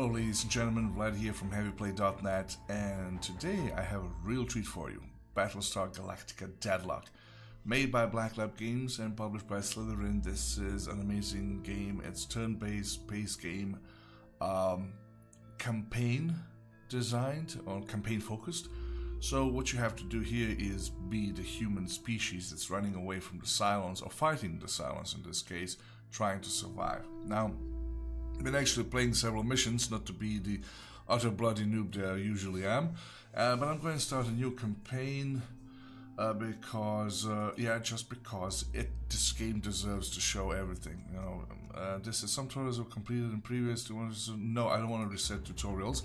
Hello ladies and gentlemen, Vlad here from HeavyPlay.net, and today I have a real treat for you. Battlestar Galactica Deadlock. Made by Black Lab Games and published by Slytherin. This is an amazing game. It's turn-based game, campaign designed or campaign focused. So what you have to do here is be the human species that's running away from the Cylons, or fighting the Cylons in this case, trying to survive. Now, I've been actually playing several missions, not to be the utter bloody noob that I usually am, but I'm going to start a new campaign because this game deserves to show everything. You know, this is some tutorials were completed in previous ones. No, I don't want to reset tutorials,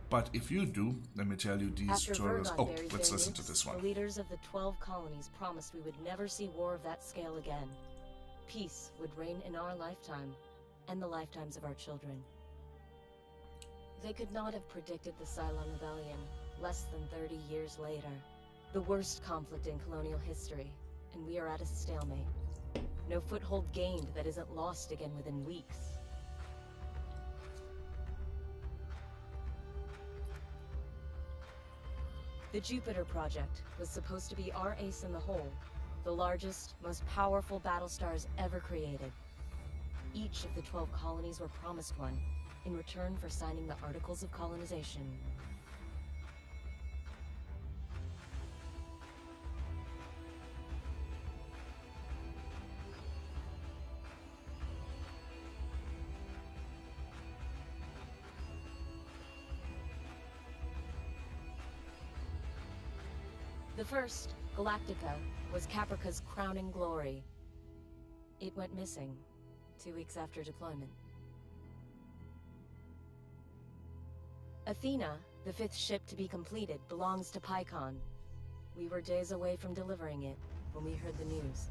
but if you do, let me tell you these tutorials. Oh, let's listen to this one. The leaders of the 12 colonies promised we would never see war of that scale again. Peace would reign in our lifetime, and the lifetimes of our children. They could not have predicted the Cylon Rebellion less than 30 years later. The worst conflict in colonial history, and we are at a stalemate. No foothold gained that isn't lost again within weeks. The Jupiter Project was supposed to be our ace in the hole, the largest, most powerful Battlestars ever created. Each of the 12 colonies were promised one, in return for signing the Articles of Colonization. The first, Galactica, was Caprica's crowning glory. It went missing 2 weeks after deployment. Athena, the 5th ship to be completed, belongs to Pycon. We were days away from delivering it when we heard the news.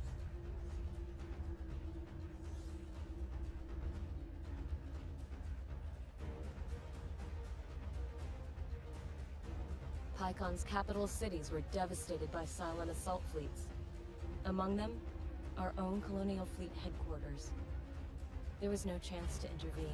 Pycon's capital cities were devastated by Cylon assault fleets. Among them, our own colonial fleet headquarters. There was no chance to intervene.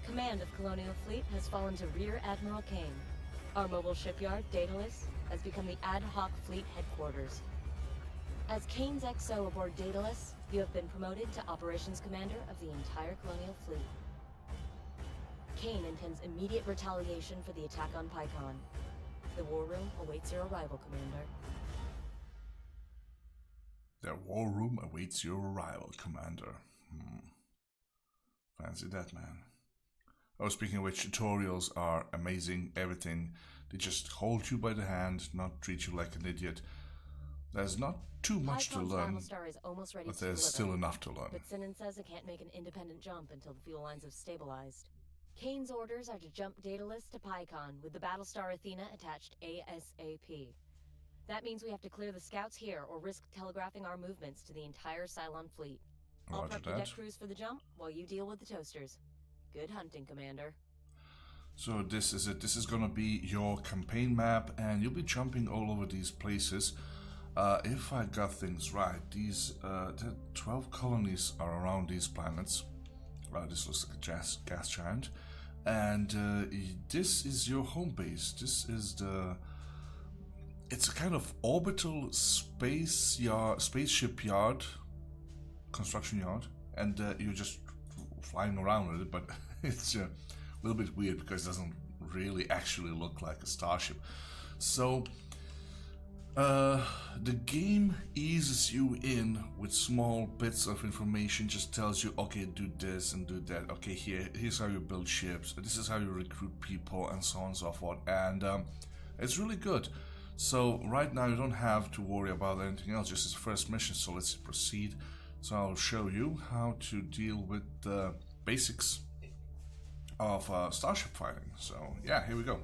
Command of Colonial Fleet has fallen to Rear Admiral Kane. Our mobile shipyard, Daedalus, has become the ad hoc fleet headquarters. As Kane's XO aboard Daedalus, you have been promoted to Operations Commander of the entire Colonial Fleet. Kane intends immediate retaliation for the attack on Pycon. The war room awaits your arrival, Commander. The war room awaits your arrival, Commander. Fancy that, man. Oh, speaking of which, tutorials are amazing. Everything. They just hold you by the hand, not treat you like an idiot. There's not too much to learn, but there's still enough to learn. But Sinan says it can't make an independent jump until the fuel lines have stabilized. Kane's orders are to jump Daedalus to Pycon with the Battlestar Athena attached ASAP. That means we have to clear the scouts here or risk telegraphing our movements to the entire Cylon fleet. I'll prep the deck crews for the jump while you deal with the toasters. Good hunting, Commander. So this is it. This is gonna be your campaign map, and you'll be jumping all over these places. If I got things right, these the 12 colonies are around these planets. This looks like a gas giant, and this is your home base. This is it's a kind of orbital spaceship yard, construction yard, and you're just flying around with it. But it's a little bit weird because it doesn't really actually look like a starship. So the game eases you in with small bits of information, just tells you, okay, do this and do that. Okay, here's how you build ships. This is how you recruit people, and so on and so forth. And it's really good. So right now you don't have to worry about anything else. Just as first mission. So let's proceed. So I'll show you how to deal with the basics of starship fighting. So yeah, here we go.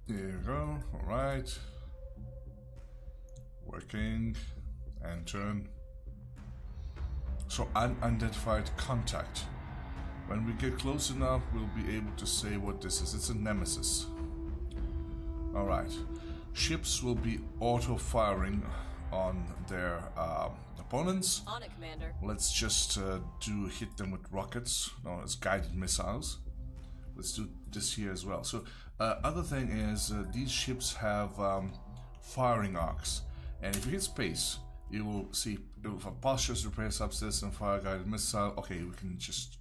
There you go, alright. Working, and turn. So unidentified contact. When we get close enough, we'll be able to say what this is. It's a nemesis. Alright. Ships will be auto-firing on their opponents. On it, Commander. Let's just hit them with rockets. No, it's guided missiles. Let's do this here as well. So, other thing is, these ships have firing arcs. And if you hit space, you will see for postures, repair, subsist, and fire guided missile. Okay, we can just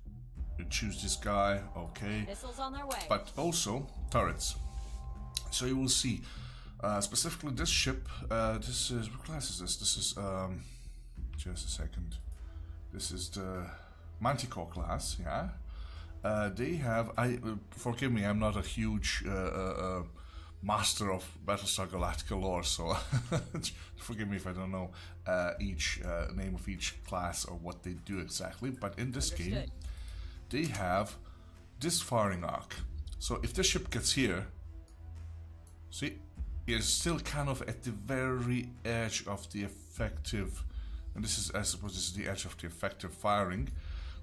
choose this guy. Okay. Missiles on their way. But also turrets. So you will see specifically this ship. This is what class is this? This is just a second. This is the Manticore class. Yeah. They have. Forgive me. I'm not a huge master of Battlestar Galactica lore, so forgive me if I don't know each name of each class or what they do exactly. But in this game, they have this firing arc. So if this ship gets here, see, it's still kind of at the very edge of the effective, and this is, I suppose, this is the edge of the effective firing.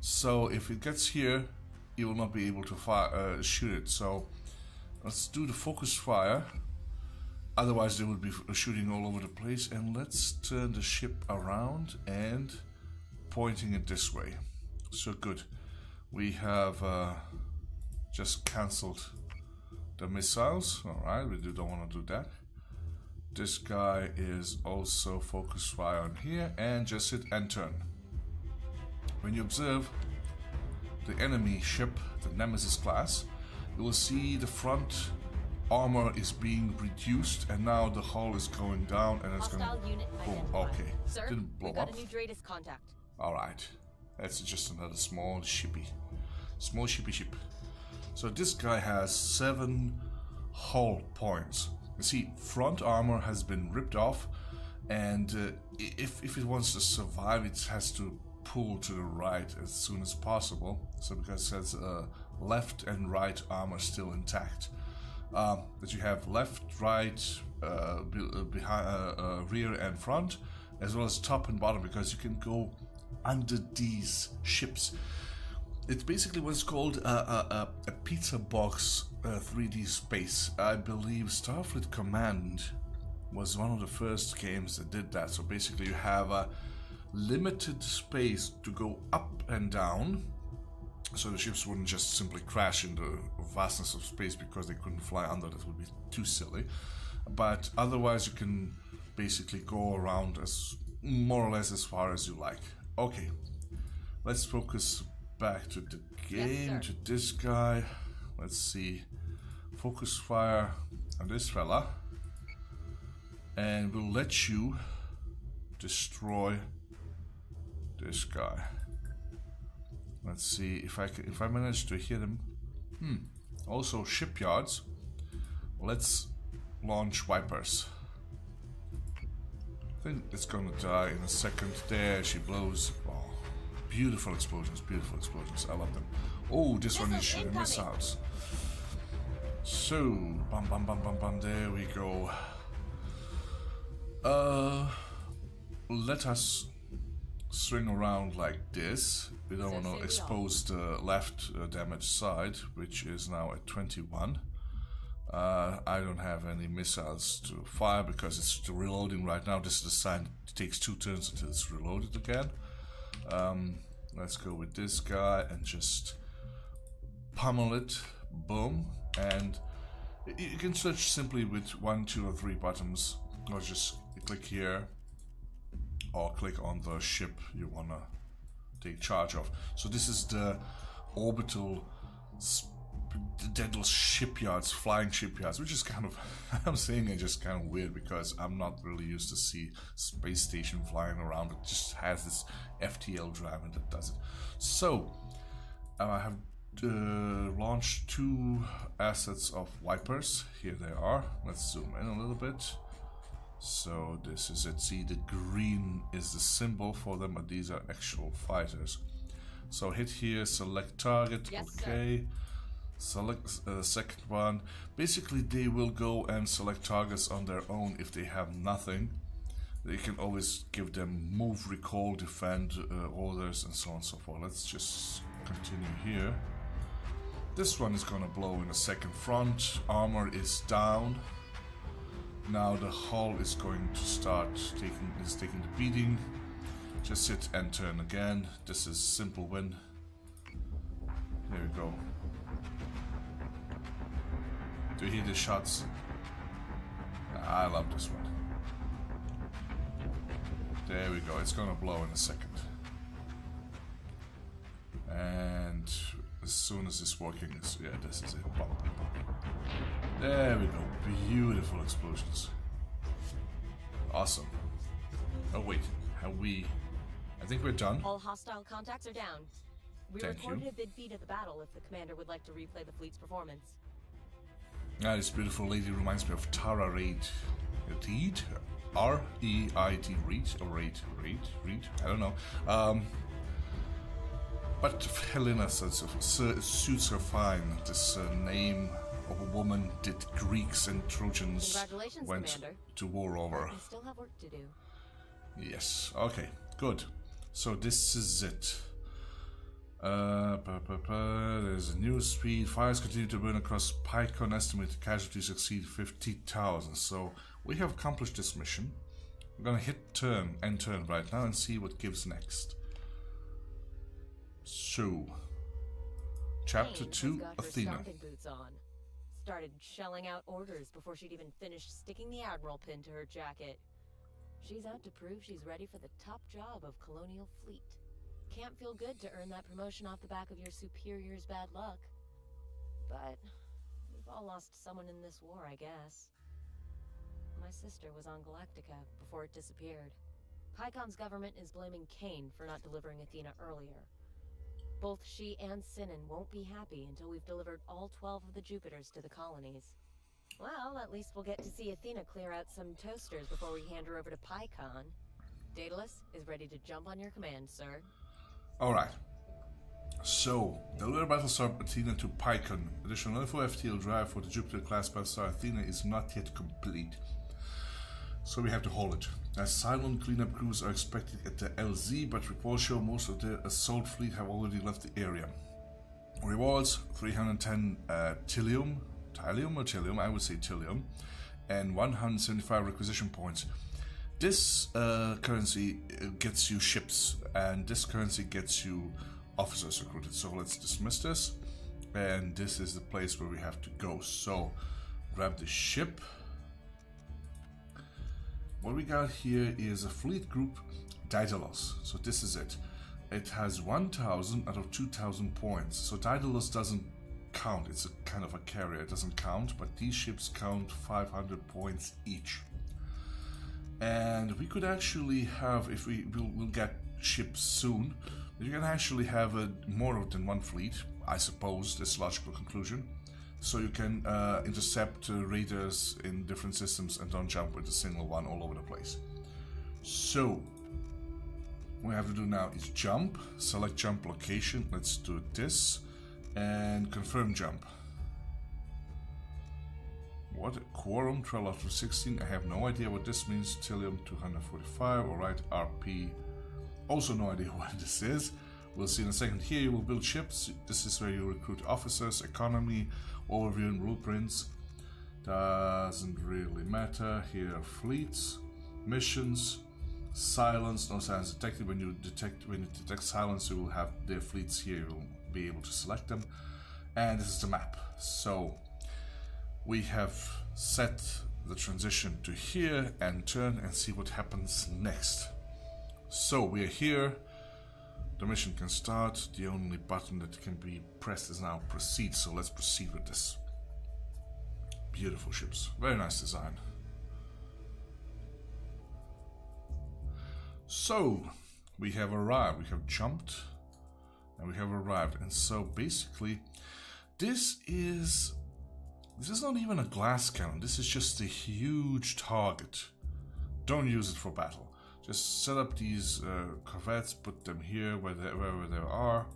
So if it gets here, you will not be able to fire, shoot it. So let's do the focus fire. Otherwise, they would be shooting all over the place. And let's turn the ship around and pointing it this way. So good. We have just cancelled the missiles. Alright, we don't want to do that. This guy is also focus fire on here, and just hit and turn. When you observe the enemy ship, the Nemesis class, you will see the front armor is being reduced, and now the hull is going down, and it's going to boom. Okay, Sir, didn't blow we got up. a new Dratus contact. Alright, that's just another small shippy ship. So this guy has 7 hull points. You see, front armor has been ripped off, and if it wants to survive, it has to pull to the right as soon as possible. So because it says left and right armor still intact. That you have left, right, behind, rear and front, as well as top and bottom, because you can go under these ships. It's basically what's called a pizza box 3D space. I believe Starfleet Command was one of the first games that did that. So basically you have a limited space to go up and down, so the ships wouldn't just simply crash in the vastness of space because they couldn't fly under. That would be too silly. But otherwise you can basically go around as more or less as far as you like. Okay, let's focus back to the game, Yes, to this guy. Let's see, focus fire on this fella, and we'll let you destroy this guy. Let's see if I manage to hit him. Also shipyards. Let's launch Vipers. I think it's gonna die in a second. There she blows. Oh, beautiful explosions, beautiful explosions. I love them. Oh, this one is shooting missiles. So, bam, bam, bam, bam, bam. There we go. Let us swing around like this. We don't want to expose the left damage side, which is now at 21. I don't have any missiles to fire because it's reloading right now. This is the sign it takes 2 turns until it's reloaded again. Let's go with this guy and just pummel it. Boom. And you can search simply with 1, 2, or 3 buttons, or just click here or click on the ship you want to take charge of. So this is the orbital Daedalus shipyards, flying shipyards, which is kind of, I'm saying it just kind of weird because I'm not really used to see space station flying around. It just has this FTL driver that does it. So I have launched 2 assets of Vipers. Here they are. Let's zoom in a little bit. So this is it. See, the green is the symbol for them, but these are actual fighters. So hit here, select target. Yes, okay. Select the second one. Basically, they will go and select targets on their own if they have nothing. They can always give them move, recall, defend orders, and so on and so forth. Let's just continue here. This one is gonna blow in a second. Front armor is down. Now the hull is going to start taking the beating. Just hit and turn again. This is simple win. There we go. Do you hear the shots? I love this one. There we go. It's gonna blow in a second. And as soon as it's working, yeah, this is it. Bump, bump, bump. There we go. Beautiful explosions. Awesome. Oh wait, I think we're done. All hostile contacts are down. We Thank recorded you. a vid feed of the battle if the commander would like to replay the fleet's performance. Ah, this beautiful lady reminds me of Tara Reid. Reid? R-E-I-D. Reid? Or Reid? I don't know. But Helena suits her fine. This name of a woman that Greeks and Trojans Congratulations, went Commander. to war over. We still have work to do. Yes, okay, good. So this is it. There's a new speed. Fires continue to burn across Pycon. Estimated casualties exceed 50,000. So we have accomplished this mission. I'm gonna hit end turn right now and see what gives next. So, Chapter Jane 2, has got her Athena. stomping boots on. Started shelling out orders before she'd even finished sticking the admiral pin to her jacket. She's out to prove she's ready for the top job of Colonial Fleet. Can't feel good to earn that promotion off the back of your superior's bad luck. But we've all lost someone in this war, I guess. My sister was on Galactica before it disappeared. Pycon's government is blaming Kane for not delivering Athena earlier. Both she and Sinan won't be happy until we've delivered all 12 of the Jupiters to the colonies. Well, at least we'll get to see Athena clear out some toasters before we hand her over to Pycon. Daedalus is ready to jump on your command, sir. Alright. So, deliver Battlestar Athena to Pycon. Additional info FTL drive for the Jupiter-class Battlestar Athena is not yet complete. So we have to hold it. As silent cleanup crews are expected at the LZ, but reports show most of the assault fleet have already left the area. Rewards 310 Tillium, I would say Tillium, and 175 requisition points. This currency gets you ships, and this currency gets you officers recruited. So let's dismiss this, and this is the place where we have to go. So grab the ship. What we got here is a fleet group, Daedalus. So this is it. It has 1,000 out of 2,000 points. So Daedalus doesn't count. It's a kind of a carrier. It doesn't count, but these ships count 500 points each. And we could actually have, if we'll get ships soon, you can actually have more than one fleet, I suppose. That's a logical conclusion. So you can intercept raiders in different systems and don't jump with a single one all over the place. So what we have to do now is jump, select jump location. Let's do this and confirm jump. What? Quorum 12 out of 16. I have no idea what this means. Tillium 245. Alright, RP. Also no idea what this is. We'll see in a second. Here you will build ships. This is where you recruit officers, economy, overview and blueprints. Doesn't really matter. Here are fleets, missions, silence. No silence detected. When you detect silence, you will have their fleets here. You will be able to select them. And this is the map. So we have set the transition to here and turn and see what happens next. So we are here. The mission can start. The only button that can be pressed is now proceed. So let's proceed with this. Beautiful ships. Very nice design. So we have arrived. We have jumped and we have arrived. And so basically this is not even a glass cannon. This is just a huge target. Don't use it for battle. Just set up these corvettes, put them here wherever they are.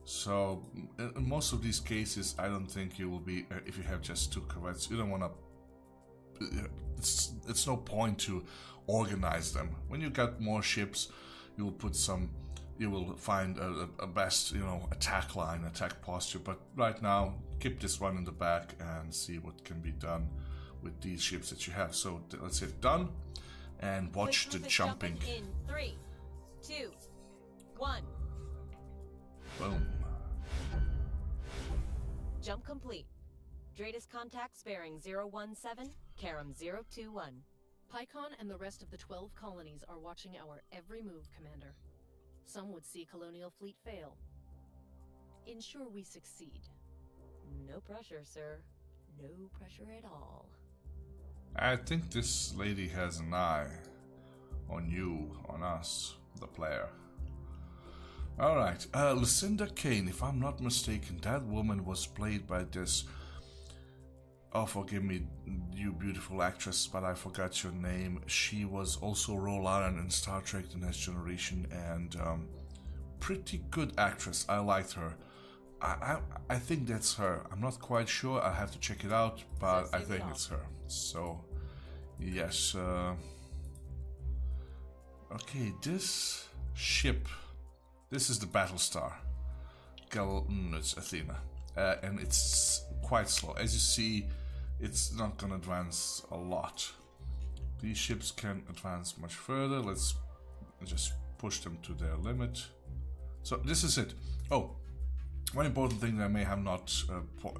So in most of these cases, I don't think you will be, if you have just two corvettes, you don't want to, it's no point to organize them. When you got more ships, you will put some, you will find a best, attack line, attack posture. But right now, keep this one in the back and see what can be done with these ships that you have. So let's hit done and watch the jumping. In 3, 2, 1. Boom. Jump complete. Dratus contacts bearing 017, Karam 021. Pycon and the rest of the 12 colonies are watching our every move, Commander. Some would see Colonial Fleet fail. Ensure we succeed. No pressure, sir. No pressure at all. I think this lady has an eye on you, on us, the player. Alright, Lucinda Kane, if I'm not mistaken, that woman was played by this... Oh, forgive me, you beautiful actress, but I forgot your name. She was also Roland in Star Trek The Next Generation, and pretty good actress. I liked her. I think that's her. I'm not quite sure. I have to check it out, but I think it's her. So, yes. Okay, this ship. This is the Battlestar. It's Athena. And it's quite slow. As you see, it's not gonna advance a lot. These ships can advance much further. Let's just push them to their limit. So this is it. Oh, one important thing that I may have not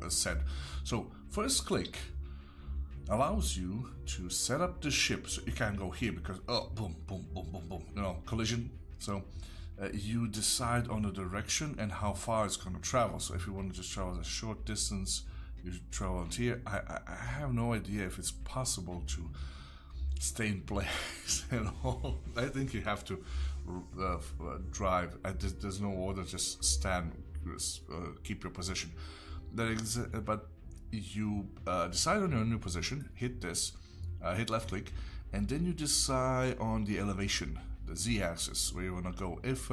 said. So first click allows you to set up the ship, so you can go here because boom, boom, boom, boom, boom, you know, collision. So you decide on the direction and how far it's going to travel. So if you want to just travel a short distance, you travel on here. I have no idea if it's possible to stay in place at all. I think you have to drive. There's no order, just stand, keep your position. But you decide on your new position, hit this, hit left click, and then you decide on the elevation, the z-axis, where you want to go. If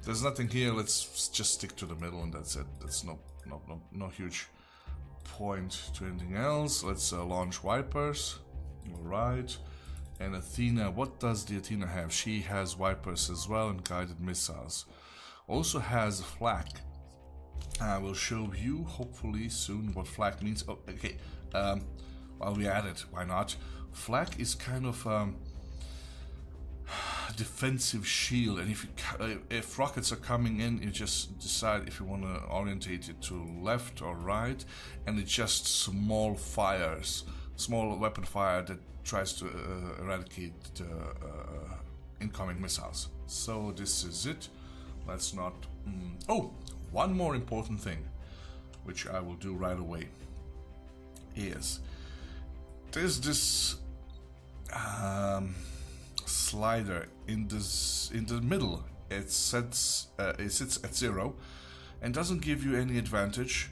there's nothing here, let's just stick to the middle, and that's it. That's no huge point to anything else. Let's launch wipers. Alright. And Athena, what does the Athena have? She has wipers as well and guided missiles. Also has flak. I will show you hopefully soon what flak means. Oh, okay. While we at it, why not? Flak is kind of defensive shield, and if rockets are coming in, you just decide if you want to orientate it to left or right, and it's just small fires, small weapon fire that tries to eradicate the incoming missiles. So this is it. Let's not... Oh, one more important thing, which I will do right away, is there's this slider in the middle. It sits at 0 and doesn't give you any advantage,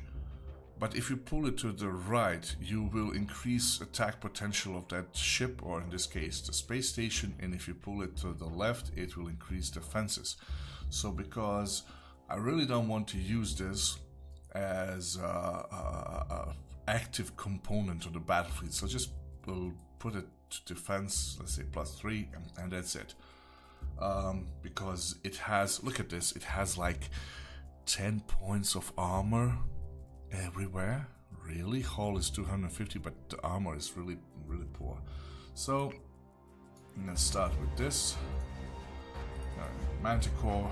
but if you pull it to the right, you will increase attack potential of that ship, or in this case the space station, and if you pull it to the left, it will increase defenses. So because I really don't want to use this as a active component of the battlefield, so just put it to defense, let's say +3, and that's it. Because it has, look at this, it has like 10 points of armor everywhere. Really? Hull is 250, but the armor is really poor. So let's start with this. Manticore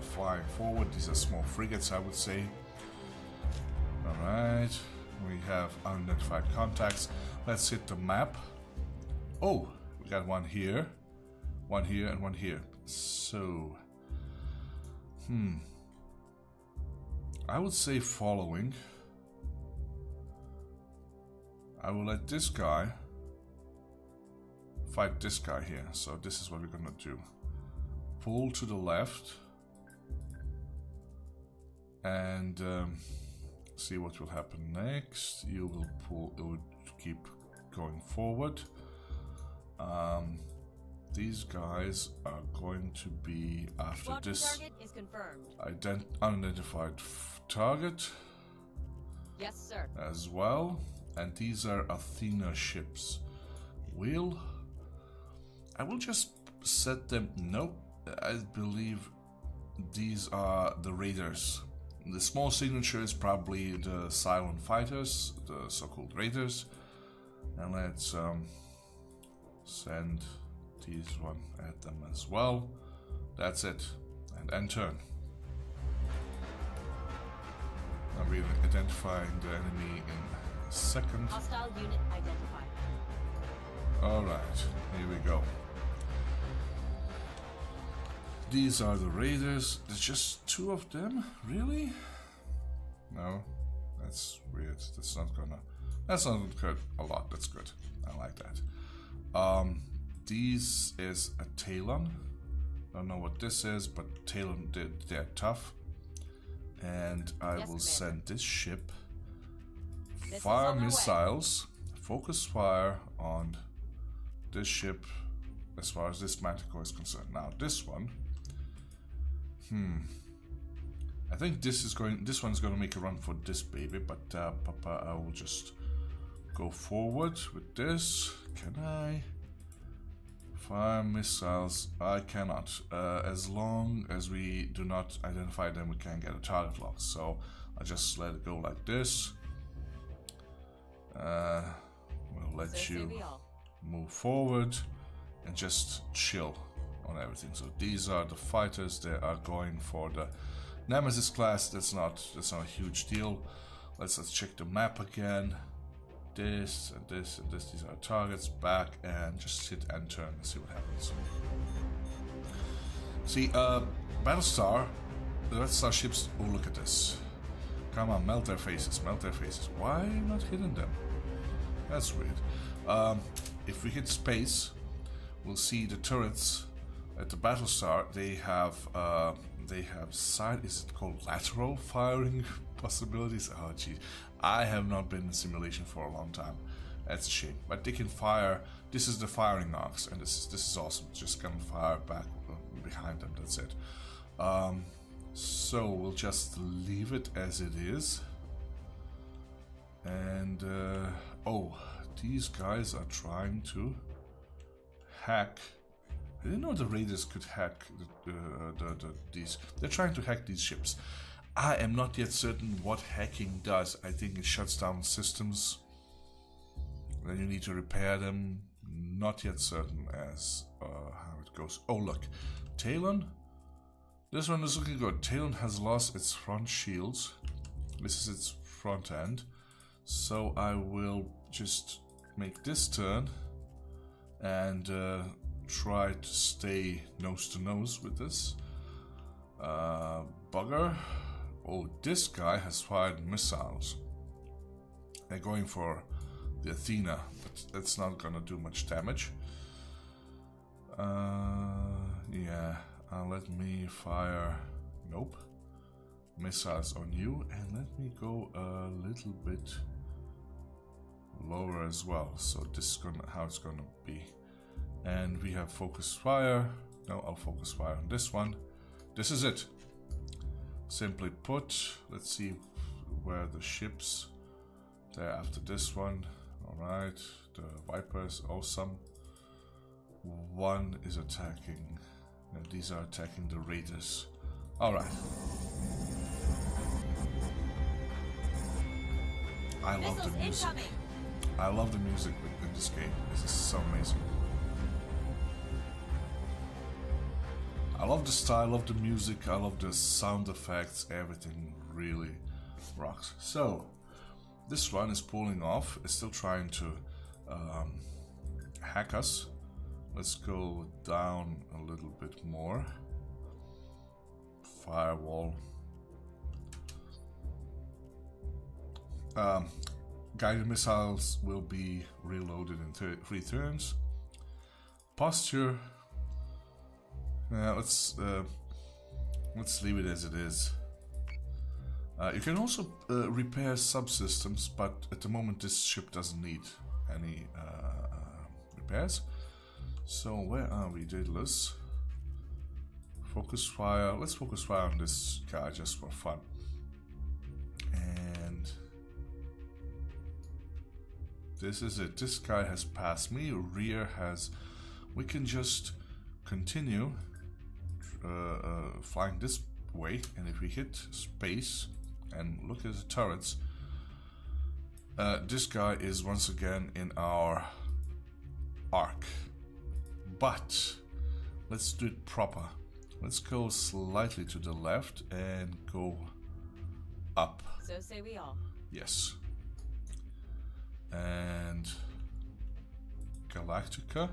flying forward. These are small frigates, I would say. Alright, we have unidentified contacts. Let's hit the map. Oh, we got one here, and one here. So, I would say following. I will let this guy fight this guy here. So this is what we're gonna do. Pull to the left and see what will happen next. You will pull, it would keep going forward. These guys are going to be after Squadron this target is confirmed. Unidentified target. Yes, sir. As well, and these are Athena ships. I will just set them. Nope, I believe these are the raiders. The small signature is probably the Cylon fighters, the so-called raiders. And let's send these one at them as well. That's it. And end turn. I'll be identifying the enemy in a second. Hostile unit identified. Alright, here we go. These are the raiders. There's just 2 of them? Really? No, that's weird. That's not gonna hurt a lot. That's good. I like that. This is a Talon. Don't know what this is, but Talon they're tough. And I will send this ship. Fire missiles. Focus fire on this ship as far as this Manticore is concerned. Now this one. I think this one's gonna make a run for this baby, but I will just go forward with this. Can I? Fire missiles. I cannot. As long as we do not identify them, we can't get a target lock. So I just let it go like this. We'll let you move forward and just chill on everything. So these are the fighters. They are going for the Nemesis class. That's not a huge deal. Let's check the map again. This and this and this. These are targets. Back and just hit enter and see what happens. See, Battlestar. The Battlestar ships. Oh, look at this! Come on, melt their faces. Melt their faces. Why are you not hitting them? That's weird. If we hit space, we'll see the turrets at the Battlestar. They have side. Is it called lateral firing possibilities? Oh, geez. I have not been in simulation for a long time. That's a shame. But they can fire. This is the firing arcs, and this is awesome. Just gonna fire back behind them. That's it. So we'll just leave it as it is. And oh, these guys are trying to hack. I didn't know the raiders could hack these. They're trying to hack these ships. I am not yet certain what hacking does. I think it shuts down systems. Then you need to repair them. Not yet certain as how it goes. Oh look, Talon. This one is looking good. Talon has lost its front shields. This is its front end. So I will just make this turn and try to stay nose to nose with this. Bugger. Oh, this guy has fired missiles. They're going for the Athena, but that's not gonna do much damage. Yeah, let me fire. Nope. Missiles on you, and let me go a little bit lower as well. So this is how it's gonna be. And we have focus fire. No, I'll focus fire on this one. This is it. Simply put, let's see where the ships. They're after this one. Alright, the Vipers, awesome. One is attacking. And these are attacking the Raiders. Alright. I love the music. I love the music in this game. This is so amazing. I love the style of the music, I love the sound effects, everything really rocks. So, this one is pulling off, it's still trying to hack us. Let's go down a little bit more. Firewall. Guided missiles will be reloaded in 3 turns. Posture. Let's leave it as it is. You can also repair subsystems, but at the moment this ship doesn't need any repairs. So where are we, Daedalus? Focus fire. Let's focus fire on this guy just for fun. And this is it. This guy has passed me. Rear has. We can just continue flying this way, and if we hit space and look at the turrets, This guy is once again in our arc. But let's do it proper. Let's go slightly to the left and go up. So say we all. Yes. And Galactica.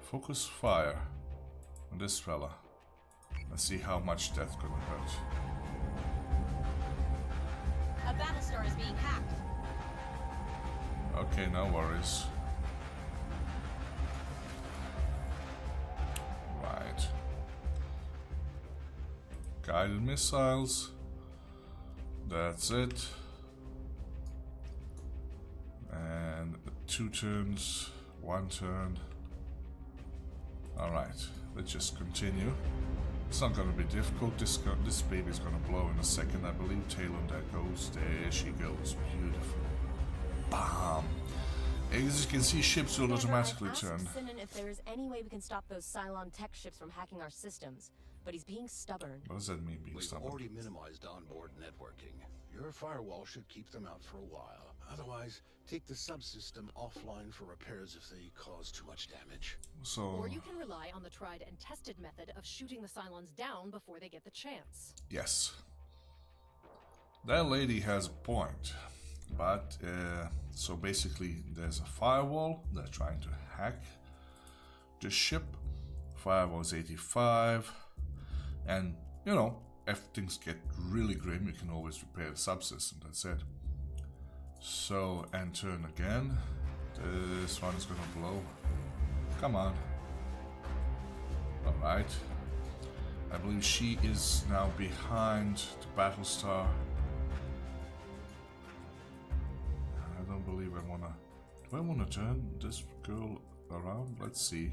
Focus fire on this fella. Let's see how much that's gonna hurt. A Battlestar is being hacked. Okay, no worries. Right. Guided missiles. That's it. And 2 turns, 1 turn. Alright, let's just continue. It's not gonna be difficult. This baby's gonna blow in a second, I believe. Tail on that goes. There she goes. Beautiful. Bam! As you can see, ships will automatically turn. Sinan if there is any way we can stop those Cylon tech ships from hacking our systems, but he's being stubborn. What does that mean, being We've stubborn? already minimized onboard networking. Your firewall should keep them out for a while. Otherwise, take the subsystem offline for repairs if they cause too much damage. So, Or you can rely on the tried and tested method of shooting the Cylons down before they get the chance. yes. That lady has a point. But, so basically, there's a firewall. They're trying to hack the ship. Firewall is 85. And, you know, if things get really grim, you can always repair the subsystem. That's it. So, and turn again. This one is gonna blow. Come on. Alright. I believe she is now behind the Battlestar. I don't believe I wanna... Do I wanna turn this girl around? Let's see.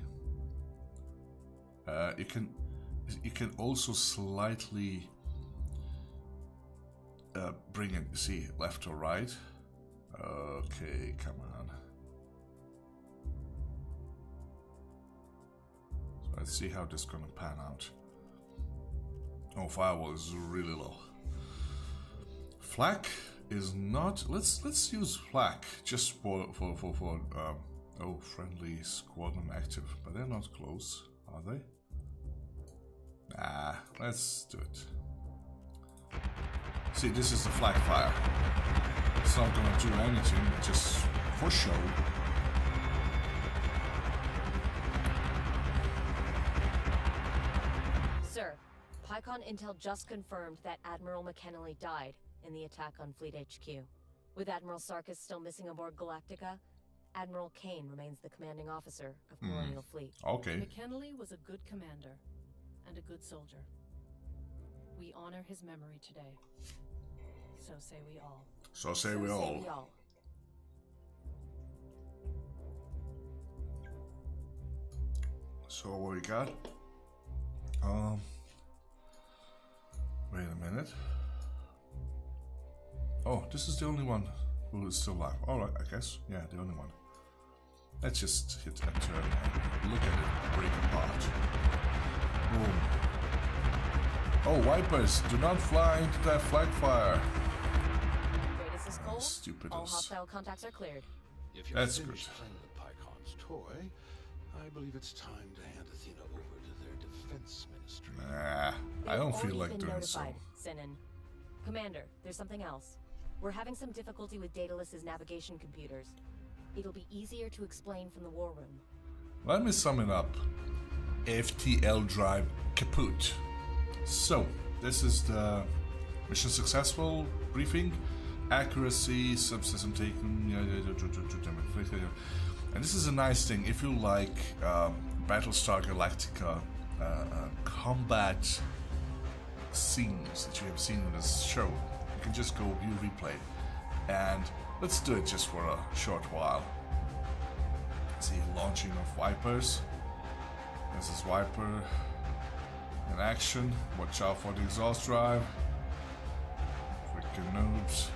You can also slightly bring it, see, left or right. Okay, come on. So let's see how this is gonna pan out. Oh, firewall is really low. Flak is not. Let's use flak just for oh, friendly squadron active, but they're not close, are they? Nah, let's do it. See, this is the flak fire. It's not gonna do anything, just for show. Sir, PyCon Intel just confirmed that Admiral McKinley died in the attack on Fleet HQ. With Admiral Sarkis still missing aboard Galactica, Admiral Kane remains the commanding officer of Colonial Fleet. Okay. McKinley was a good commander and a good soldier. We honor his memory today. So say we all. So say we all. So what we got? Wait a minute. Oh, this is the only one who is still alive. Alright, I guess. Yeah, the only one. Let's just hit enter and look at it break apart. Boom. Oh, Wipers, do not fly into that flag fire. Radius is cold. Stupid All as- hostile contacts are cleared. If you're That's finished good. playing with PyCon's toy, I believe it's time to hand Athena over to their defense ministry. Nah, I don't feel We've like been doing notified, so. Sinan. Commander, there's something else. We're having some difficulty with Daedalus's navigation computers. It'll be easier to explain from the war room. Let me sum it up. FTL drive kaput. So, this is the mission successful briefing. Accuracy, subsystem taken. And this is a nice thing. If you like Battlestar Galactica combat scenes that you have seen in this show, you can just go view replay. And let's do it just for a short while. See, launching of Vipers. This is Viper in action. Watch out for the exhaust drive. Freaking noobs.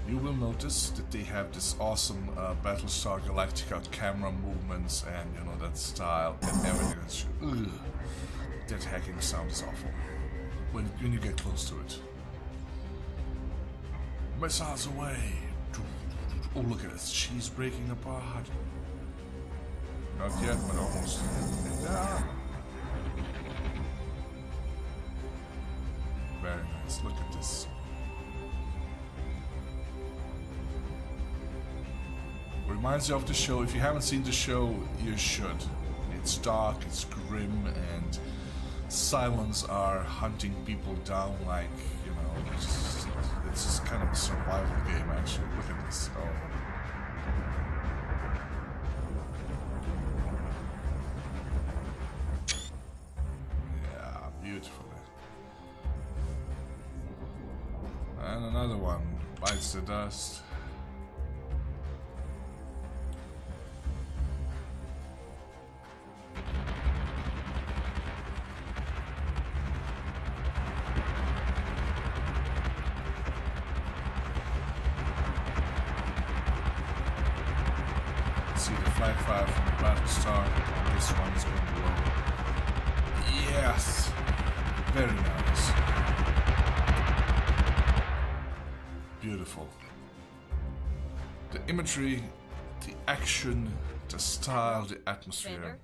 You will notice that they have this awesome Battlestar Galactica camera movements and, you know, that style and everything. Ugh. That hacking sound is awful when you get close to it. Missiles away. Oh, look at this. She's breaking apart. Not yet, but almost. Yeah. Very nice. Look at this. Reminds you of the show. If you haven't seen the show, you should. It's dark, it's grim, and Cylons are hunting people down like, you know, it's just kind of a survival game, actually. Look at this. Oh. Yeah, beautifully. And another one bites the dust. See the flag fire from the Battlestar. This one is going to blow. Yes! Very nice. Beautiful. The imagery, the action, the style, the atmosphere. Commander,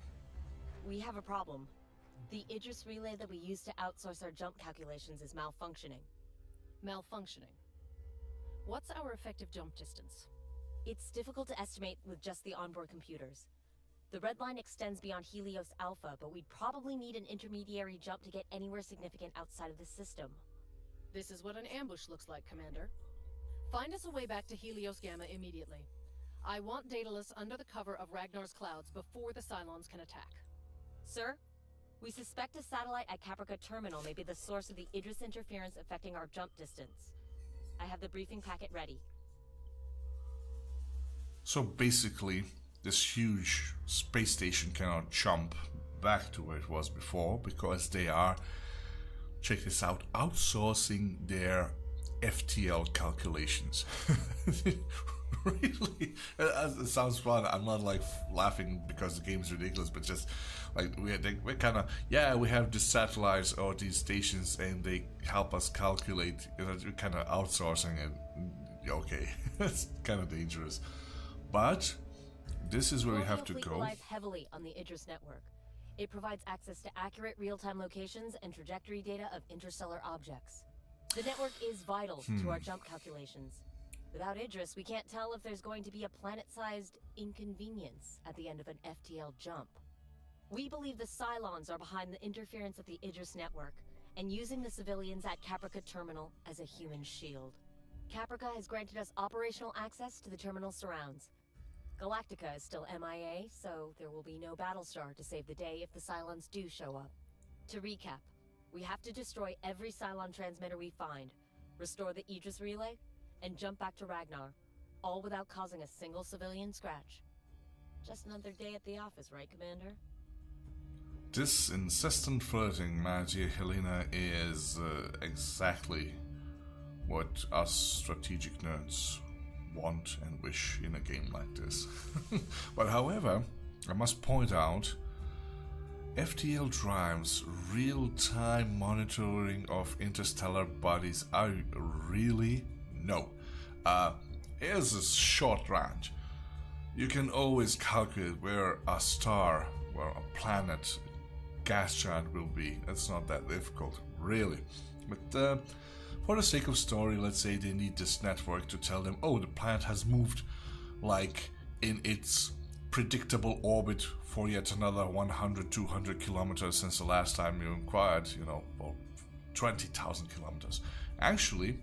we have a problem. The Idris relay that we use to outsource our jump calculations is malfunctioning. Malfunctioning. What's our effective jump distance? It's difficult to estimate with just the onboard computers. The red line extends beyond Helios Alpha, but we'd probably need an intermediary jump to get anywhere significant outside of the system. This is what an ambush looks like, Commander. Find us a way back to Helios Gamma immediately. I want Daedalus under the cover of Ragnar's clouds before the Cylons can attack. Sir, we suspect a satellite at Caprica Terminal may be the source of the Idris interference affecting our jump distance. I have the briefing packet ready. So basically, this huge space station cannot jump back to where it was before because they are, check this out, outsourcing their FTL calculations. Really? It sounds fun. I'm not like laughing because the game's ridiculous, but just like we're kind of, yeah, we have these satellites or these stations and they help us calculate. You know, we're kind of outsourcing it. Okay, it's kind of dangerous. But this is where we have to go. Relies heavily on the Idris network. It provides access to accurate real-time locations and trajectory data of interstellar objects. The network is vital to our jump calculations. Without Idris, we can't tell if there's going to be a planet-sized inconvenience at the end of an FTL jump. We believe the Cylons are behind the interference of the Idris network and using the civilians at Caprica Terminal as a human shield. Caprica has granted us operational access to the terminal surrounds. Galactica is still MIA, so there will be no Battlestar to save the day if the Cylons do show up. To recap, we have to destroy every Cylon transmitter we find, restore the Idris relay, and jump back to Ragnar, all without causing a single civilian scratch. Just another day at the office, right, Commander? This insistent flirting, my dear Helena, is exactly what us strategic nerds want and wish in a game like this. But however, I must point out, FTL drives real-time monitoring of interstellar bodies. I really know. Here's a short range. You can always calculate where a star, where a planet, gas giant will be. It's not that difficult, really. But for the sake of story, let's say they need this network to tell them, oh, the planet has moved like in its predictable orbit for yet another 100, 200 kilometers since the last time you inquired, you know, or 20,000 kilometers. Actually,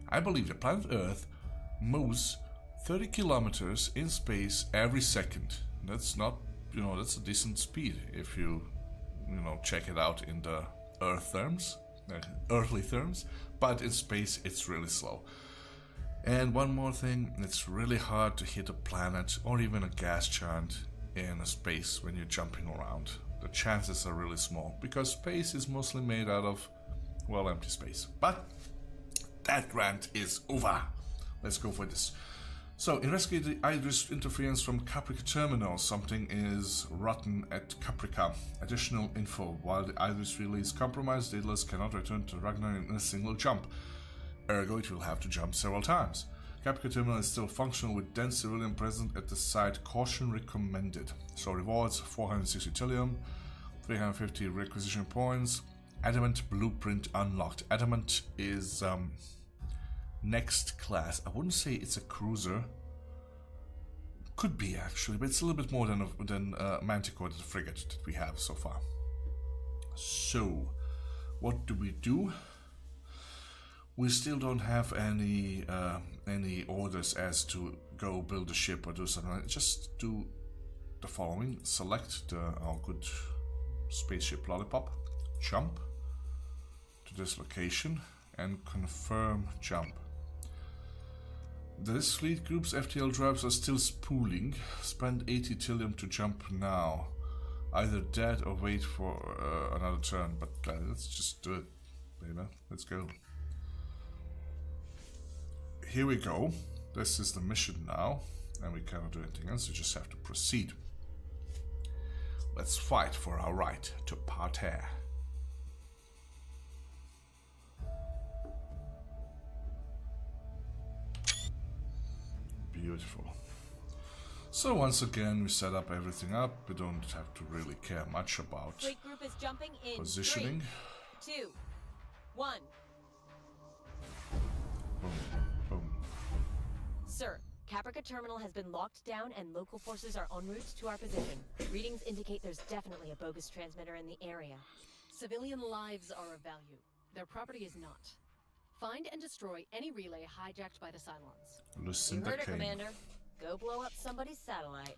I believe the planet Earth moves 30 kilometers in space every second. That's not, you know, that's a decent speed if you check it out in the Earth terms. Earthly terms, but in space it's really slow. And one more thing, it's really hard to hit a planet or even a gas giant in a space when you're jumping around. The chances are really small because space is mostly made out of, well, empty space. But that rant is over. Let's go for this. So, investigate the Idris interference from Caprica Terminal. Something is rotten at Caprica. Additional info. While the Idris relay is compromised, Daedalus cannot return to Ragnar in a single jump. Ergo, it will have to jump several times. Caprica Terminal is still functional with dense civilian present at the site. Caution recommended. So rewards 460 Trillium, 350 requisition points. Adamant blueprint unlocked. Adamant is next class. I wouldn't say it's a cruiser. Could be actually, but it's a little bit more than Manticore, the frigate that we have so far. So, what do? We still don't have any orders as to go build a ship or do something. Just do the following: select our good spaceship Lollipop, jump to this location, and confirm jump. This fleet group's FTL drives are still spooling. Spend 80 Trillium to jump now. Either dead or wait for another turn. But let's just do it, baby. Let's go. Here we go. This is the mission now. And we cannot do anything else. We just have to proceed. Let's fight for our right to parterre. Beautiful. So once again, we set up everything up. We don't have to really care much about Fleet group is jumping in positioning. 3, 2, 1. Boom, boom. Sir, Caprica Terminal has been locked down and local forces are en route to our position. Readings indicate there's definitely a bogus transmitter in the area. Civilian lives are of value. Their property is not. Find and destroy any relay hijacked by the Cylons. You Lucinda heard it, Kane. Commander. Go blow up somebody's satellite.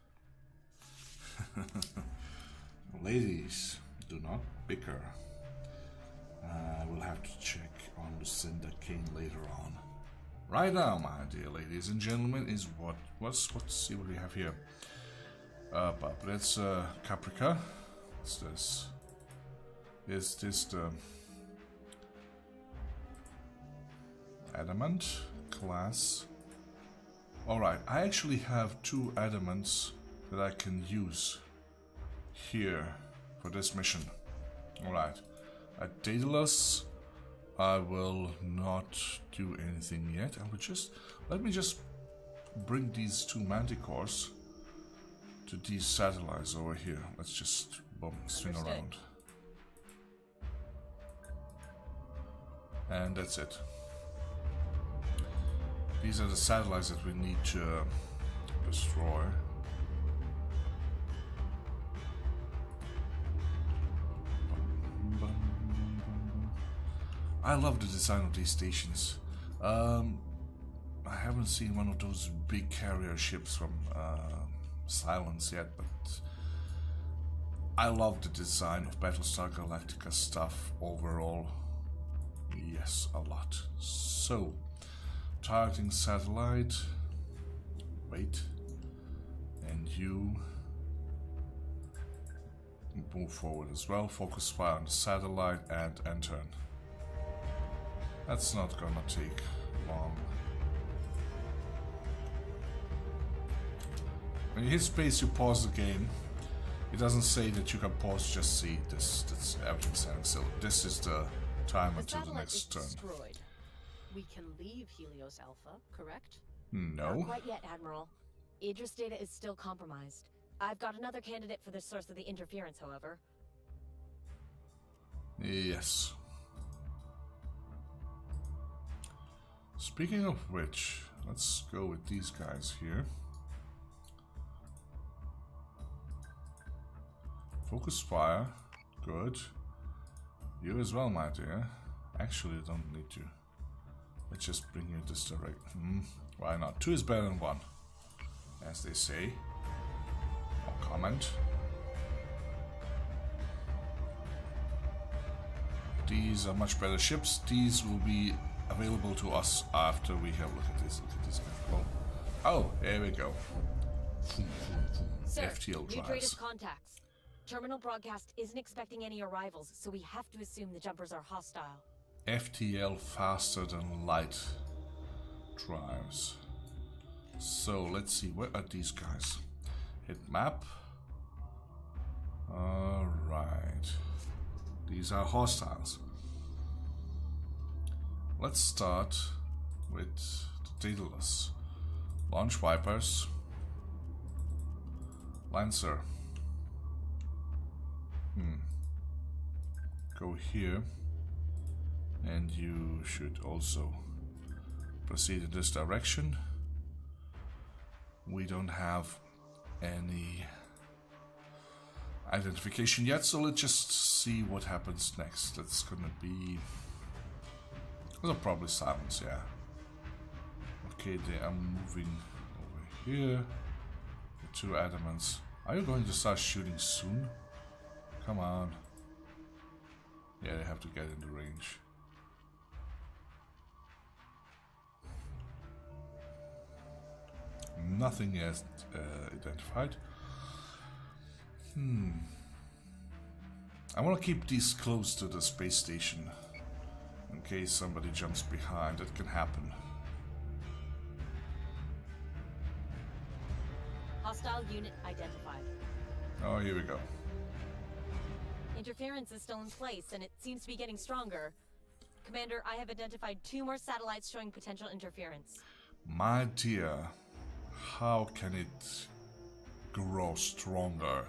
Ladies, do not bicker. We'll have to check on Lucinda Kane later on. Right now, my dear ladies and gentlemen, is let's see what we have here. But that's Caprica. What's this? Is this the Adamant class? Alright, I actually have 2 Adamants that I can use here for this mission. Alright, at Daedalus I will not do anything yet. I will let me just bring these 2 Manticores to these satellites over here. Let's just swing around. And that's it. These are the satellites that we need to destroy. I love the design of these stations. I haven't seen one of those big carrier ships from Silence yet, but I love the design of Battlestar Galactica stuff overall. Yes, a lot. So, targeting satellite. Wait. And you move forward as well. Focus fire on the satellite and turn. That's not gonna take long. When you hit space, you pause the game. It doesn't say that you can pause, just see this. That's everything standing still. This is the time until the next turn. Destroyed. We can leave Helios Alpha, correct? No. Not quite yet, Admiral. Idris data is still compromised. I've got another candidate for the source of the interference, however. Yes. Speaking of which, let's go with these guys here. Focus fire. Good. You as well, my dear. Actually, I don't need to. Let's just bring you this direction. Why not? 2 is better than 1, as they say. No comment. These are much better ships. These will be available to us after we have a look at this. Look at this guy. Oh, here we go. Sir, FTL new drives. contacts. Terminal broadcast isn't expecting any arrivals, so we have to assume the jumpers are hostile. FTL faster than light drives. So let's see, where are these guys? Hit map. Alright. These are hostiles. Let's start with the Daedalus. Launch Vipers. Lancer. Go here. And you should also proceed in this direction. We don't have any identification yet, so let's just see what happens next. That's gonna be... Those are probably silence, yeah. Okay, they are moving over here. The two adamants. Are you going to start shooting soon? Come on. Yeah, they have to get into range. Nothing yet identified. I want to keep these close to the space station in case somebody jumps behind. It can happen. Hostile unit identified. Oh, here we go. Interference is still in place, and it seems to be getting stronger. Commander, I have identified 2 more satellites showing potential interference. My dear, how can it grow stronger?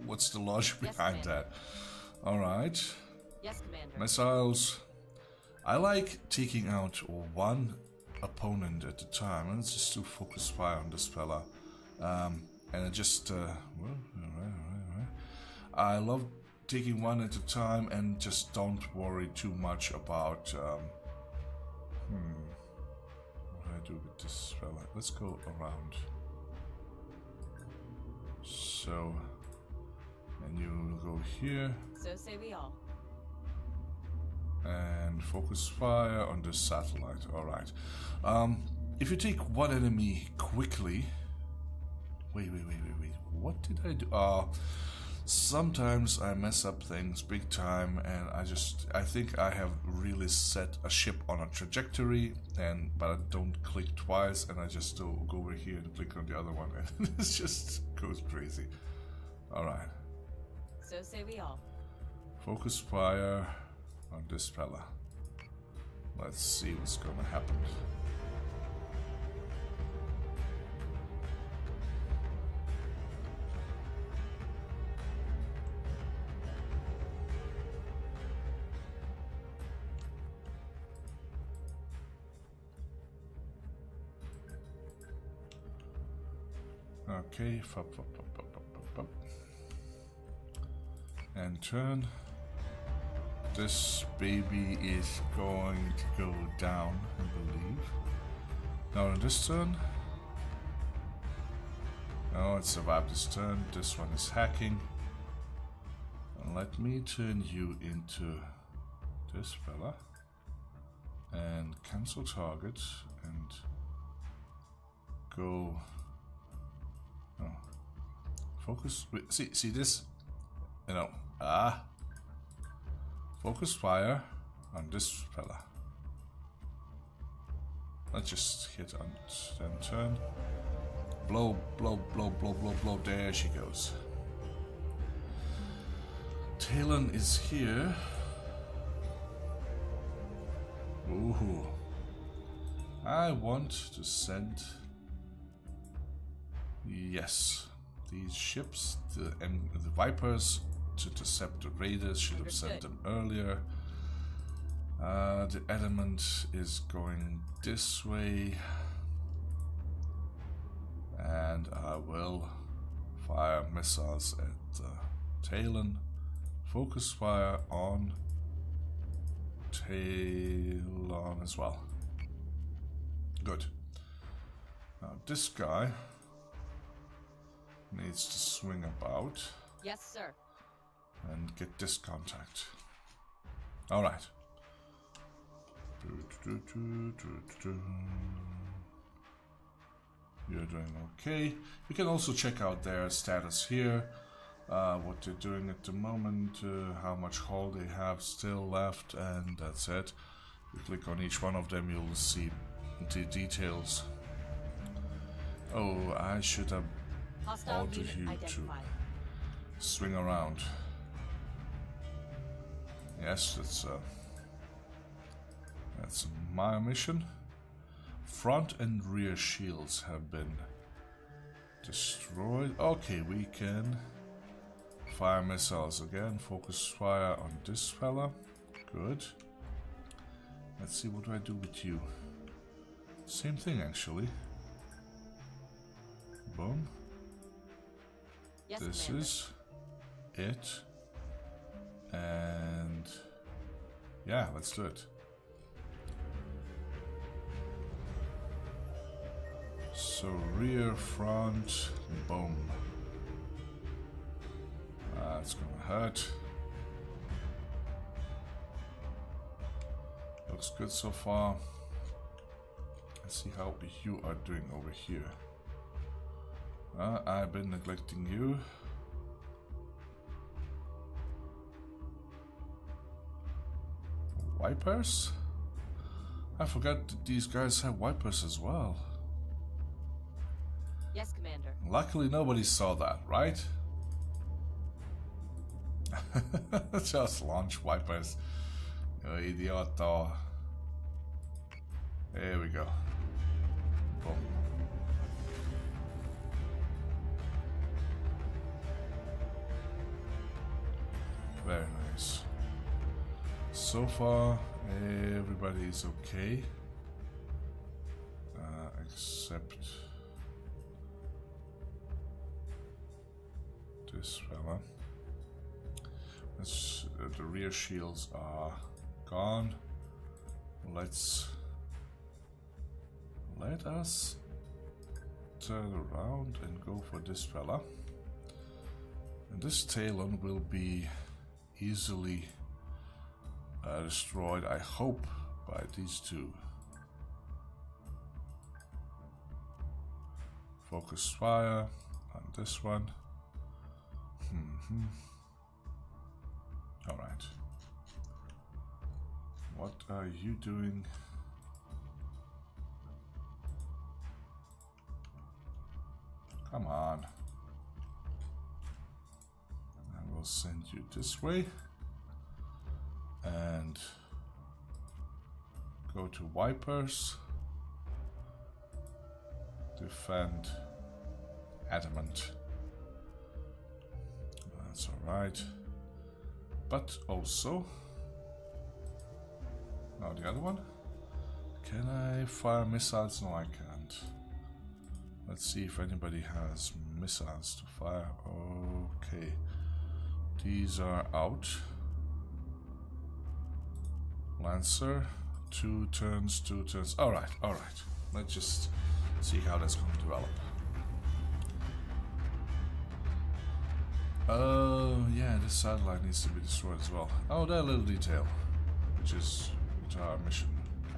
What's the logic behind that? Alright. Yes, Commander. Missiles. I like taking out one opponent at a time. Let's just do focus fire on this fella. And it just... I love taking one at a time and just don't worry too much about... what do I do with this fella? Let's go around. So... And you will go here. So say we all. And focus fire on this satellite. Alright. If you take one enemy quickly... Wait. What did I do? Sometimes I mess up things big time, and I think I have really set a ship on a trajectory, but I don't click twice, and I just go over here and click on the other one, and it just goes crazy. Alright. So say we all. Focus fire on this fella. Let's see what's gonna happen. Okay, up. And turn. This baby is going to go down, I believe. Now on this turn. Oh, it survived this turn. This one is hacking. And let me turn you into this fella. And cancel target and go. Oh. Focus. See this? You know. Focus fire on this fella. Let's just hit on then turn. Blow. There she goes. Talon is here. Ooh. I want to send... Yes. These ships, the Vipers, to intercept the raiders. Should have sent them earlier. The Adamant is going this way. And I will fire missiles at Talon. Focus fire on Talon as well. Good. Now this guy needs to swing about. Yes, sir. And get this contact. Alright. You're doing okay. You can also check out their status here. What they're doing at the moment, how much hull they have still left, and that's it. If you click on each one of them, you'll see the details. Oh, I should have altered you to swing around. That's my mission. Front and rear shields have been destroyed. Okay, we can fire missiles again. Focus fire on this fella. Good. Let's see, what do I do with you? Same thing, actually. Boom. Yes, This Commander. is it. And yeah, let's do it. So rear, front, boom. That's gonna hurt. Looks good so far. Let's see how you are doing over here. I've been neglecting you. Wipers? I forgot that these guys have wipers as well. Yes, Commander. Luckily nobody saw that, right? Just launch wipers. You idiota. There we go. Boom. Very nice. So far, everybody is okay. Except this fella. The rear shields are gone. Let us turn around and go for this fella. And this Talon will be easily destroyed, I hope, by these two. Focus fire on this one. Alright. What are you doing? Come on. I will send you this way. And go to wipers. Defend adamant. That's alright. But also, now the other one. Can I fire missiles? No, I can't. Let's see if anybody has missiles to fire. Okay. These are out. Lancer, 2 turns, 2 turns. Alright, alright. Let's just see how that's going to develop. Yeah, this satellite needs to be destroyed as well. Oh, that little detail, which is our mission,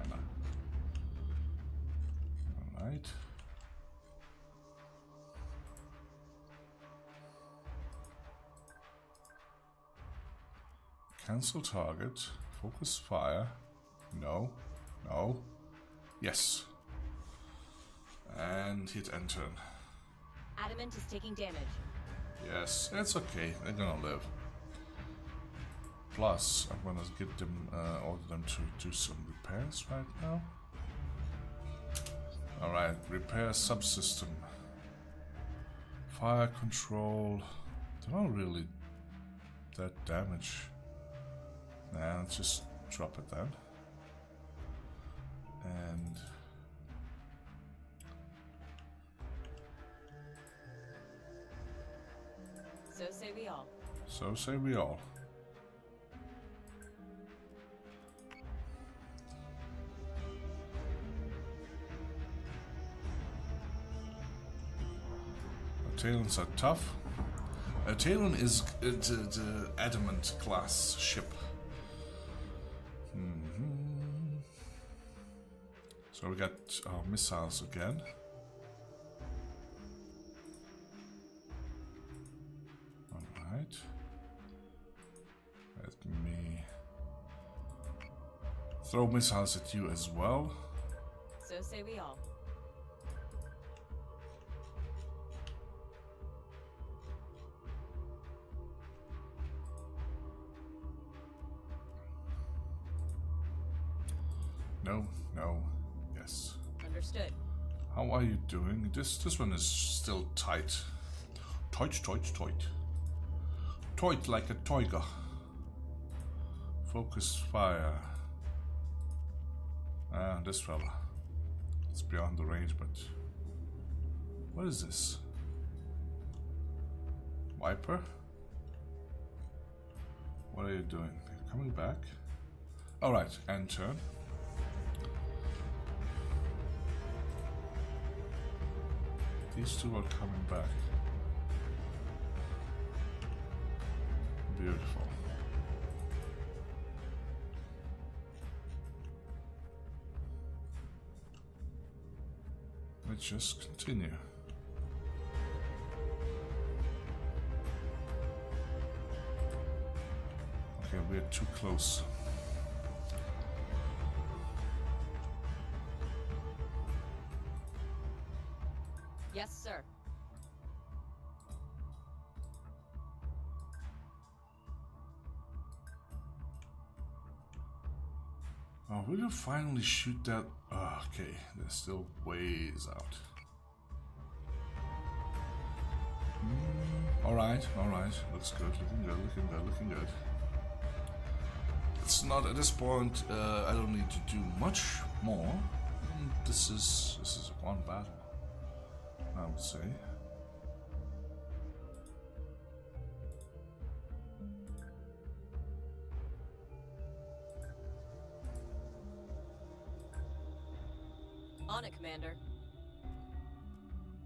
kinda. Alright. Cancel target. Focus fire. No. No. Yes. And hit enter. Adamant is taking damage. Yes, it's okay. They're gonna live. Plus, I'm gonna get them, order them to do some repairs right now. Alright, repair subsystem. Fire control. They're not really that damage. Nah, let's just drop it then. And So say we all. so say we all. Talons are tough. Talon is the adamant class ship. So we got our missiles again. Alright. Let me throw missiles at you as well. So say we all. No, no, yes. Understood. How are you doing? This one is still tight. Tight. Tight like a tiger. Focus fire. Ah, this fella. It's beyond the range, but... What is this? Viper? What are you doing? You're coming back? Alright, and turn. These two are coming back. Beautiful. Let's just continue. Okay, we're too close. Yes, sir. Oh, will you finally shoot that? Oh, okay, they're still ways out. Alright. Looks good, looking good. It's not at this point, I don't need to do much more. This is one battle, I would say. On it, Commander.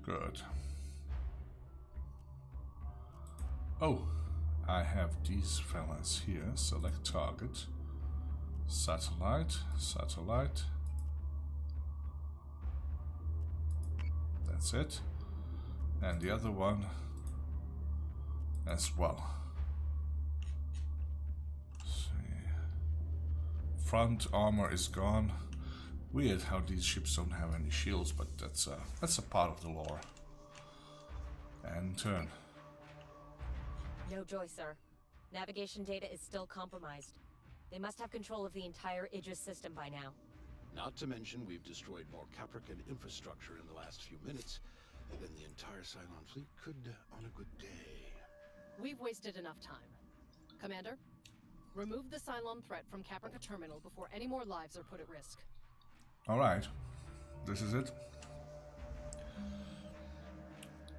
Good. Oh, I have these fellas here. Select target. Satellite. That's it. And the other one as well. See. Front armor is gone. Weird how these ships don't have any shields, but that's a part of the lore. And turn. No joy, sir. Navigation data is still compromised. They must have control of the entire Idris system by now. Not to mention we've destroyed more Caprican infrastructure in the last few minutes than the entire Cylon fleet could on a good day. We've wasted enough time. Commander, remove the Cylon threat from Caprica Terminal before any more lives are put at risk. Alright, this is it.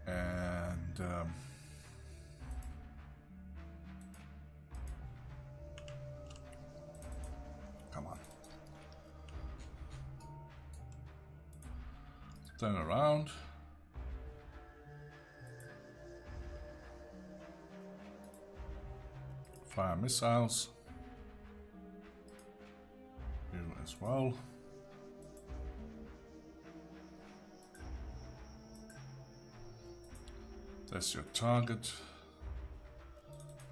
And come on. Turn around. Fire missiles. You as well. That's your target.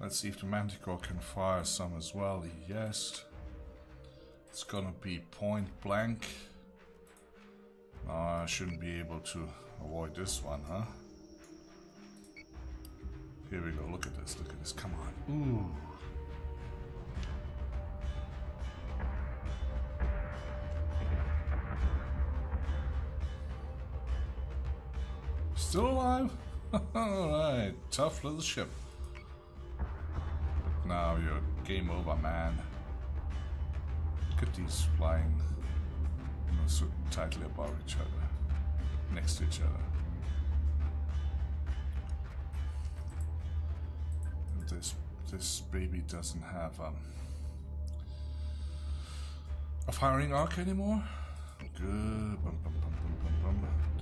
Let's see if the Manticore can fire some as well. Yes. It's gonna be point blank. No, I shouldn't be able to avoid this one, huh? Here we go. Look at this. Come on. Ooh. Still alive? Alright, tough little ship. Now you're game over, man. Look at these flying, so tightly above each other, next to each other. And this baby doesn't have a firing arc anymore. Good.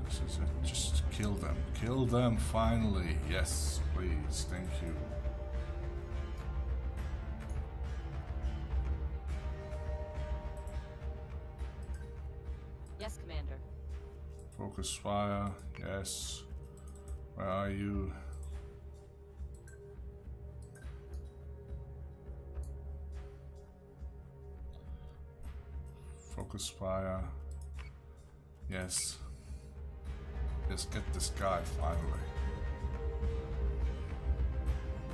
This is it. Just kill them. Kill them finally. Yes, please. Thank you. Yes, Commander. Focus fire. Yes. Where are you? Focus fire. Yes. Let's get this guy finally.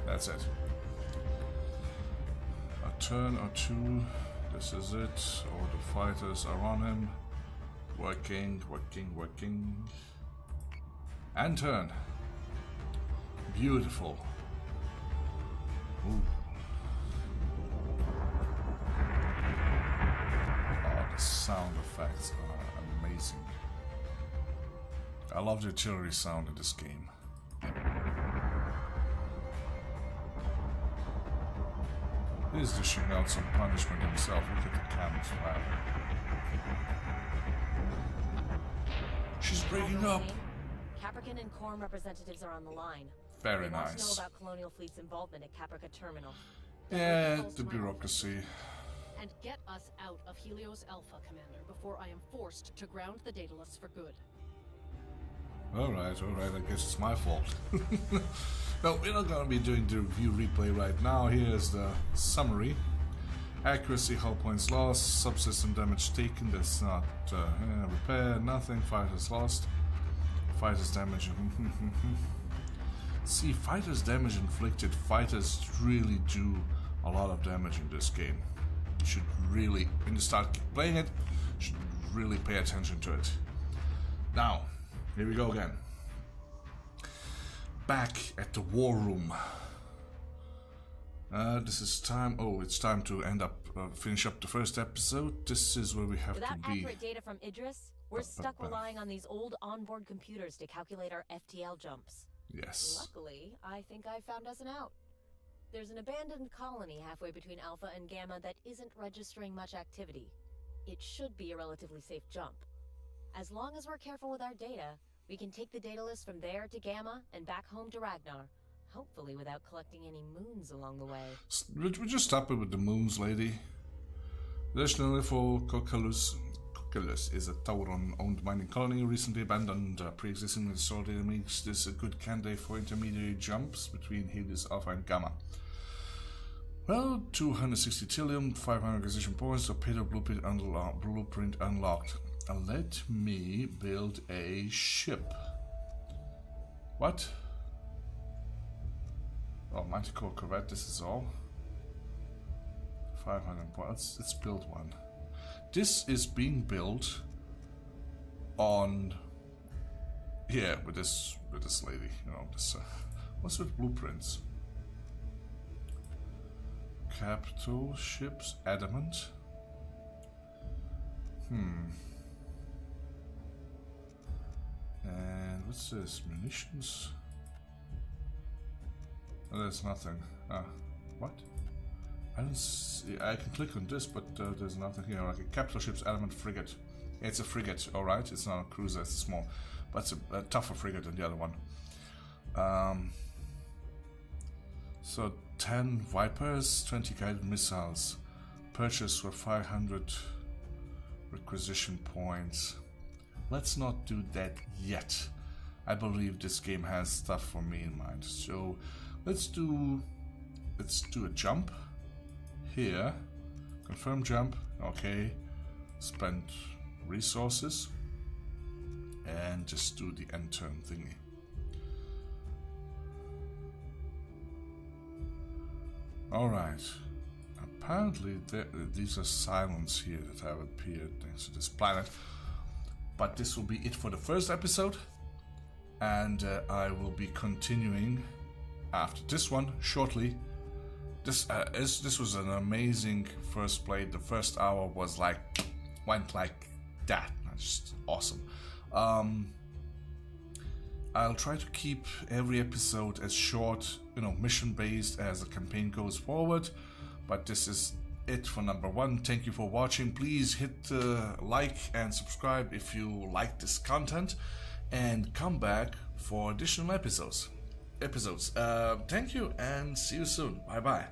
That's it. A turn or two. This is it. All the fighters are on him. Working. And turn. Beautiful. Ooh. Oh, the sound effects are amazing. I love the artillery sound in this game. He's dishing out some punishment himself. Look at the cannons fire. She's breaking up. Caprican and Corm representatives are on the line. Very They want to know nice. about Colonial Fleet's involvement at Caprica Terminal. Yeah, the bureaucracy. And get us out of Helios Alpha, Commander, before I am forced to ground the Daedalus for good. Alright, I guess it's my fault. No, we're not gonna be doing the review replay right now. Here's the summary. Accuracy, hull points lost, subsystem damage taken, that's not repair, nothing, fighters lost. Fighters damage. See, fighters damage inflicted, fighters really do a lot of damage in this game. You should really, when you start playing it, you should really pay attention to it. Now, here we go again. Back at the war room. This is time. Oh, it's time to finish up the first episode. This is where we have Without to be. accurate data from Idris, we're stuck relying on these old onboard computers to calculate our FTL jumps. Yes. Luckily, I think I found us an out. There's an abandoned colony halfway between Alpha and Gamma that isn't registering much activity. It should be a relatively safe jump. As long as we're careful with our data, we can take the Daedalus from there to Gamma and back home to Ragnar. Hopefully without collecting any moons along the way. We'll just stop it with the moons, lady. Additionally, for Cocalus is a Tauron-owned mining colony recently abandoned. Pre-existing installed data makes this a good candidate for intermediary jumps between Helios Alpha and Gamma. Well, 260 Tilium, 500 acquisition points, torpedo blueprint unlocked. Let me build a ship. What? Oh, Manticore Corvette, this is all. 500 points. Let's build one. This is being built on with this lady, you know, this what's with blueprints? Capital ships, adamant. And what's this? Munitions? Oh, there's nothing. What? I don't see. I can click on this, but there's nothing here. Like a capital ship's adamant frigate. It's a frigate, alright. It's not a cruiser, it's small. But it's a tougher frigate than the other one. So 10 Vipers, 20 guided missiles. Purchase for 500 requisition points. Let's not do that yet. I believe this game has stuff for me in mind. So let's do a jump here. Confirm jump. Okay. Spend resources and just do the end turn thingy. Alright. Apparently these are silence here that have appeared next to this planet. But this will be it for the first episode. And I will be continuing after this one shortly. This was an amazing first play. The first hour was went like that. Just awesome. I'll try to keep every episode as short, mission based as the campaign goes forward. But this is it for number 1. Thank you for watching. Please hit like and subscribe if you like this content, and come back for additional episodes. Thank you and see you soon. Bye bye.